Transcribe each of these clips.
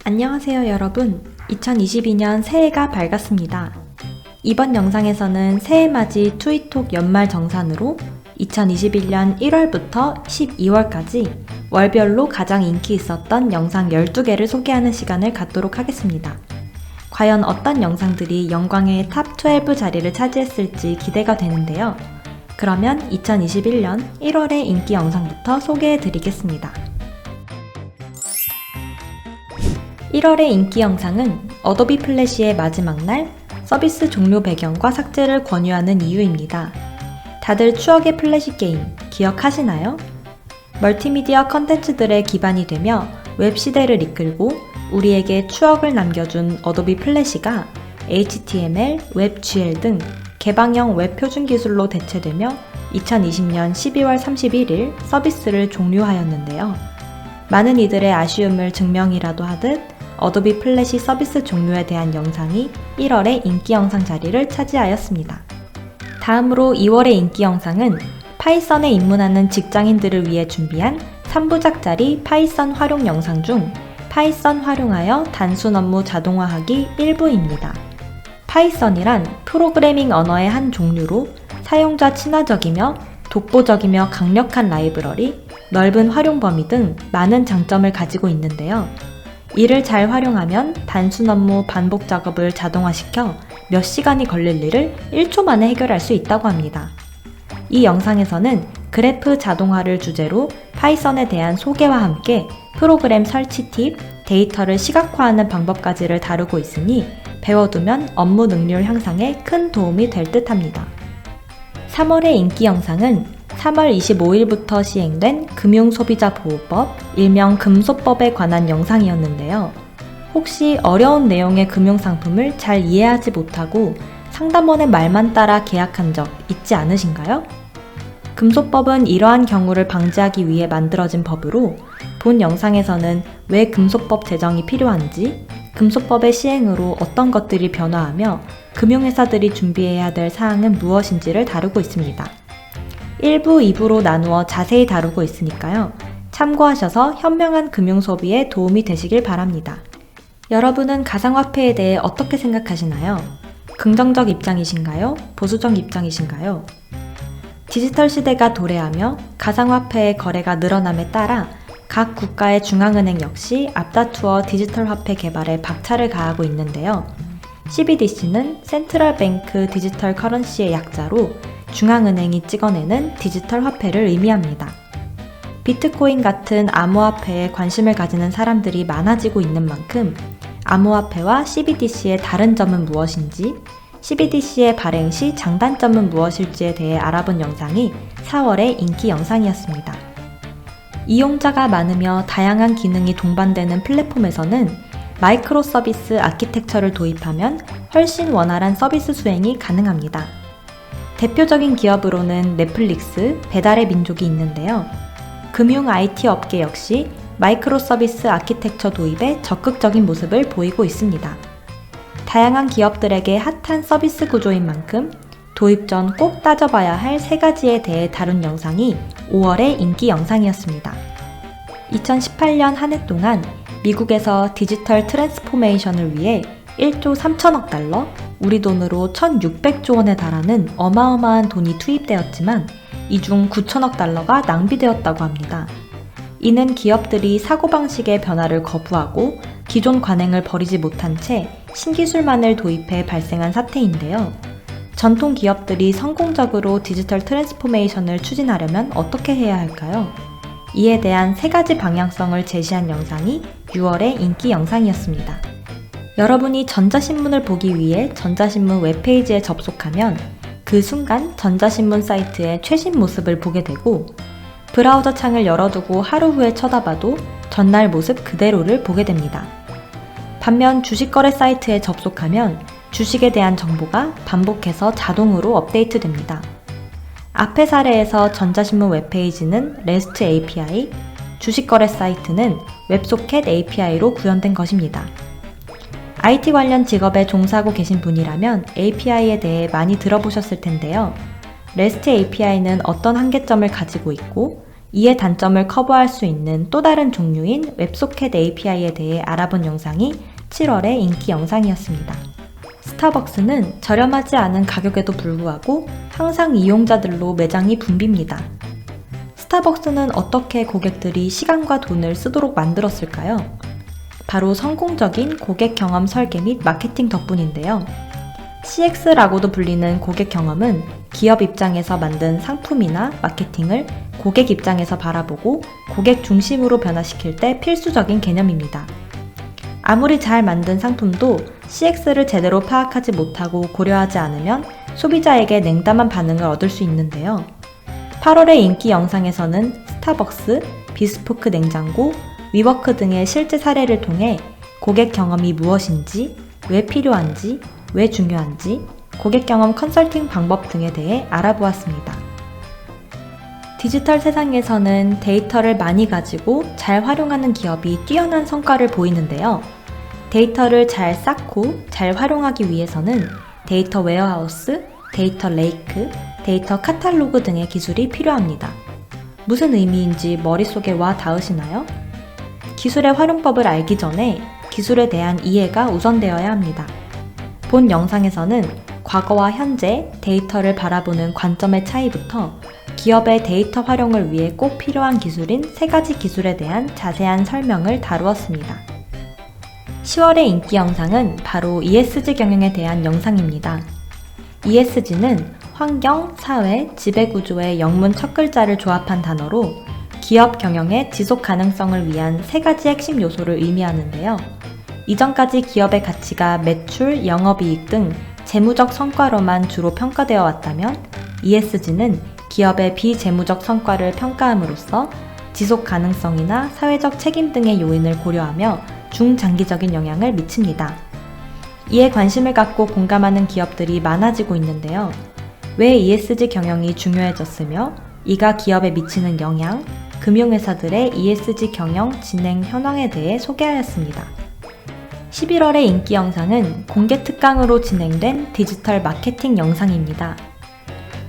안녕하세요 여러분. 2022년 새해가 밝았습니다. 이번 영상에서는 새해맞이 투이톡 연말 정산으로 2021년 1월부터 12월까지 월별로 가장 인기 있었던 영상 12개를 소개하는 시간을 갖도록 하겠습니다. 과연 어떤 영상들이 영광의 탑 12 자리를 차지했을지 기대가 되는데요. 그러면 2021년 1월의 인기 영상부터 소개해 드리겠습니다. 1월의 인기 영상은 어도비 플래시의 마지막 날 서비스 종료 배경과 삭제를 권유하는 이유입니다. 다들 추억의 플래시 게임 기억하시나요? 멀티미디어 컨텐츠들의 기반이 되며 웹 시대를 이끌고 우리에게 추억을 남겨준 어도비 플래시가 HTML, WebGL 등 개방형 웹 표준 기술로 대체되며 2020년 12월 31일 서비스를 종료하였는데요. 많은 이들의 아쉬움을 증명이라도 하듯 어도비 플래시 서비스 종료에 대한 영상이 1월의 인기 영상 자리를 차지하였습니다. 다음으로 2월의 인기 영상은 파이썬에 입문하는 직장인들을 위해 준비한 3부작짜리 파이썬 활용 영상 중 파이썬 활용하여 단순 업무 자동화하기 1부입니다. 파이썬이란 프로그래밍 언어의 한 종류로 사용자 친화적이며 독보적이며 강력한 라이브러리, 넓은 활용 범위 등 많은 장점을 가지고 있는데요. 이를 잘 활용하면 단순 업무 반복 작업을 자동화시켜 몇 시간이 걸릴 일을 1초 만에 해결할 수 있다고 합니다. 이 영상에서는 그래프 자동화를 주제로 파이썬에 대한 소개와 함께 프로그램 설치 팁, 데이터를 시각화하는 방법까지를 다루고 있으니 배워두면 업무 능률 향상에 큰 도움이 될 듯합니다. 3월의 인기 영상은 3월 25일부터 시행된 금융소비자보호법, 일명 금소법에 관한 영상이었는데요. 혹시 어려운 내용의 금융상품을 잘 이해하지 못하고 상담원의 말만 따라 계약한 적 있지 않으신가요? 금소법은 이러한 경우를 방지하기 위해 만들어진 법으로 본 영상에서는 왜 금소법 제정이 필요한지, 금소법의 시행으로 어떤 것들이 변화하며 금융회사들이 준비해야 될 사항은 무엇인지를 다루고 있습니다. 1부, 2부로 나누어 자세히 다루고 있으니까요. 참고하셔서 현명한 금융소비에 도움이 되시길 바랍니다. 여러분은 가상화폐에 대해 어떻게 생각하시나요? 긍정적 입장이신가요? 보수적 입장이신가요? 디지털 시대가 도래하며 가상화폐의 거래가 늘어남에 따라 각 국가의 중앙은행 역시 앞다투어 디지털 화폐 개발에 박차를 가하고 있는데요. CBDC는 센트럴 뱅크 디지털 커런시의 약자로 중앙은행이 찍어내는 디지털 화폐를 의미합니다. 비트코인 같은 암호화폐에 관심을 가지는 사람들이 많아지고 있는 만큼 암호화폐와 CBDC의 다른 점은 무엇인지, CBDC의 발행 시 장단점은 무엇일지에 대해 알아본 영상이 4월의 인기 영상이었습니다. 이용자가 많으며 다양한 기능이 동반되는 플랫폼에서는 마이크로 서비스 아키텍처를 도입하면 훨씬 원활한 서비스 수행이 가능합니다. 대표적인 기업으로는 넷플릭스, 배달의 민족이 있는데요. 금융 IT 업계 역시 마이크로 서비스 아키텍처 도입에 적극적인 모습을 보이고 있습니다. 다양한 기업들에게 핫한 서비스 구조인 만큼 도입 전 꼭 따져봐야 할 3가지에 대해 다룬 영상이 5월의 인기 영상이었습니다. 2018년 한 해 동안 미국에서 디지털 트랜스포메이션을 위해 1조 3천억 달러, 우리 돈으로 1,600조 원에 달하는 어마어마한 돈이 투입되었지만 이 중 9천억 달러가 낭비되었다고 합니다. 이는 기업들이 사고방식의 변화를 거부하고 기존 관행을 버리지 못한 채 신기술만을 도입해 발생한 사태인데요. 전통 기업들이 성공적으로 디지털 트랜스포메이션을 추진하려면 어떻게 해야 할까요? 이에 대한 3가지 방향성을 제시한 영상이 6월의 인기 영상이었습니다. 여러분이 전자신문을 보기 위해 전자신문 웹페이지에 접속하면 그 순간 전자신문 사이트의 최신 모습을 보게 되고 브라우저 창을 열어두고 하루 후에 쳐다봐도 전날 모습 그대로를 보게 됩니다. 반면 주식거래 사이트에 접속하면 주식에 대한 정보가 반복해서 자동으로 업데이트됩니다. 앞의 사례에서 전자신문 웹페이지는 REST API, 주식거래 사이트는 웹소켓 API로 구현된 것입니다. IT 관련 직업에 종사하고 계신 분이라면 API에 대해 많이 들어보셨을 텐데요. REST API는 어떤 한계점을 가지고 있고 이의 단점을 커버할 수 있는 또 다른 종류인 웹소켓 API에 대해 알아본 영상이 7월의 인기 영상이었습니다. 스타벅스는 저렴하지 않은 가격에도 불구하고 항상 이용자들로 매장이 붐빕니다. 스타벅스는 어떻게 고객들이 시간과 돈을 쓰도록 만들었을까요? 바로 성공적인 고객 경험 설계 및 마케팅 덕분인데요. CX라고도 불리는 고객 경험은 기업 입장에서 만든 상품이나 마케팅을 고객 입장에서 바라보고 고객 중심으로 변화시킬 때 필수적인 개념입니다. 아무리 잘 만든 상품도 CX를 제대로 파악하지 못하고 고려하지 않으면 소비자에게 냉담한 반응을 얻을 수 있는데요. 8월의 인기 영상에서는 스타벅스, 비스포크 냉장고, 위워크 등의 실제 사례를 통해 고객 경험이 무엇인지, 왜 필요한지, 왜 중요한지, 고객 경험 컨설팅 방법 등에 대해 알아보았습니다. 디지털 세상에서는 데이터를 많이 가지고 잘 활용하는 기업이 뛰어난 성과를 보이는데요. 데이터를 잘 쌓고 잘 활용하기 위해서는 데이터 웨어하우스, 데이터 레이크, 데이터 카탈로그 등의 기술이 필요합니다. 무슨 의미인지 머릿속에 와 닿으시나요? 기술의 활용법을 알기 전에 기술에 대한 이해가 우선되어야 합니다. 본 영상에서는 과거와 현재 데이터를 바라보는 관점의 차이부터 기업의 데이터 활용을 위해 꼭 필요한 기술인 3가지 기술에 대한 자세한 설명을 다루었습니다. 10월의 인기 영상은 바로 ESG 경영에 대한 영상입니다. ESG는 환경, 사회, 지배구조의 영문 첫 글자를 조합한 단어로 기업 경영의 지속 가능성을 위한 3가지 핵심 요소를 의미하는데요. 이전까지 기업의 가치가 매출, 영업이익 등 재무적 성과로만 주로 평가되어 왔다면 ESG는 기업의 비재무적 성과를 평가함으로써 지속 가능성이나 사회적 책임 등의 요인을 고려하며 중장기적인 영향을 미칩니다. 이에 관심을 갖고 공감하는 기업들이 많아지고 있는데요. 왜 ESG 경영이 중요해졌으며 이가 기업에 미치는 영향, 금융회사들의 ESG 경영 진행 현황에 대해 소개하였습니다. 11월의 인기 영상은 공개 특강으로 진행된 디지털 마케팅 영상입니다.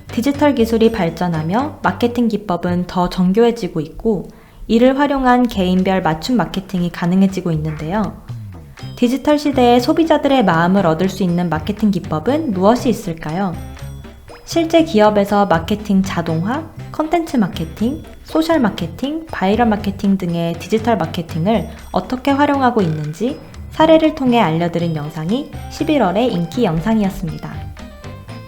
디지털 기술이 발전하며 마케팅 기법은 더 정교해지고 있고 이를 활용한 개인별 맞춤 마케팅이 가능해지고 있는데요. 디지털 시대에 소비자들의 마음을 얻을 수 있는 마케팅 기법은 무엇이 있을까요? 실제 기업에서 마케팅 자동화, 컨텐츠 마케팅, 소셜 마케팅, 바이럴 마케팅 등의 디지털 마케팅을 어떻게 활용하고 있는지 사례를 통해 알려드린 영상이 11월의 인기 영상이었습니다.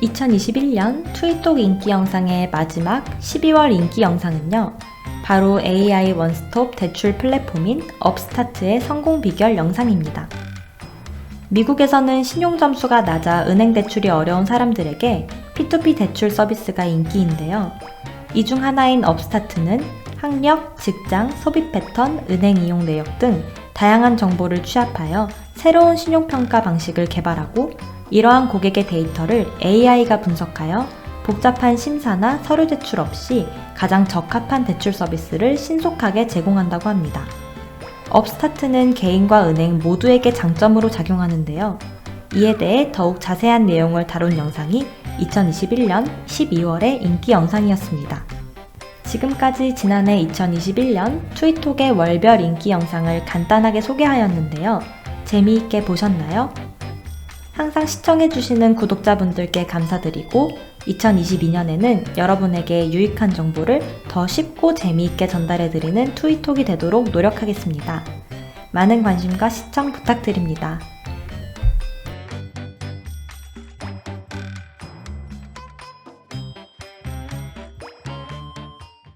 2021년 트위톡 인기 영상의 마지막 12월 인기 영상은요. 바로 AI 원스톱 대출 플랫폼인 업스타트의 성공 비결 영상입니다. 미국에서는 신용 점수가 낮아 은행 대출이 어려운 사람들에게 P2P 대출 서비스가 인기인데요. 이 중 하나인 업스타트는 학력, 직장, 소비 패턴, 은행 이용 내역 등 다양한 정보를 취합하여 새로운 신용평가 방식을 개발하고 이러한 고객의 데이터를 AI가 분석하여 복잡한 심사나 서류 제출 없이 가장 적합한 대출 서비스를 신속하게 제공한다고 합니다. 업스타트는 개인과 은행 모두에게 장점으로 작용하는데요. 이에 대해 더욱 자세한 내용을 다룬 영상이 2021년 12월의 인기 영상이었습니다. 지금까지 지난해 2021년 트위톡의 월별 인기 영상을 간단하게 소개하였는데요. 재미있게 보셨나요? 항상 시청해주시는 구독자분들께 감사드리고 2022년에는 여러분에게 유익한 정보를 더 쉽고 재미있게 전달해드리는 트위톡이 되도록 노력하겠습니다. 많은 관심과 시청 부탁드립니다.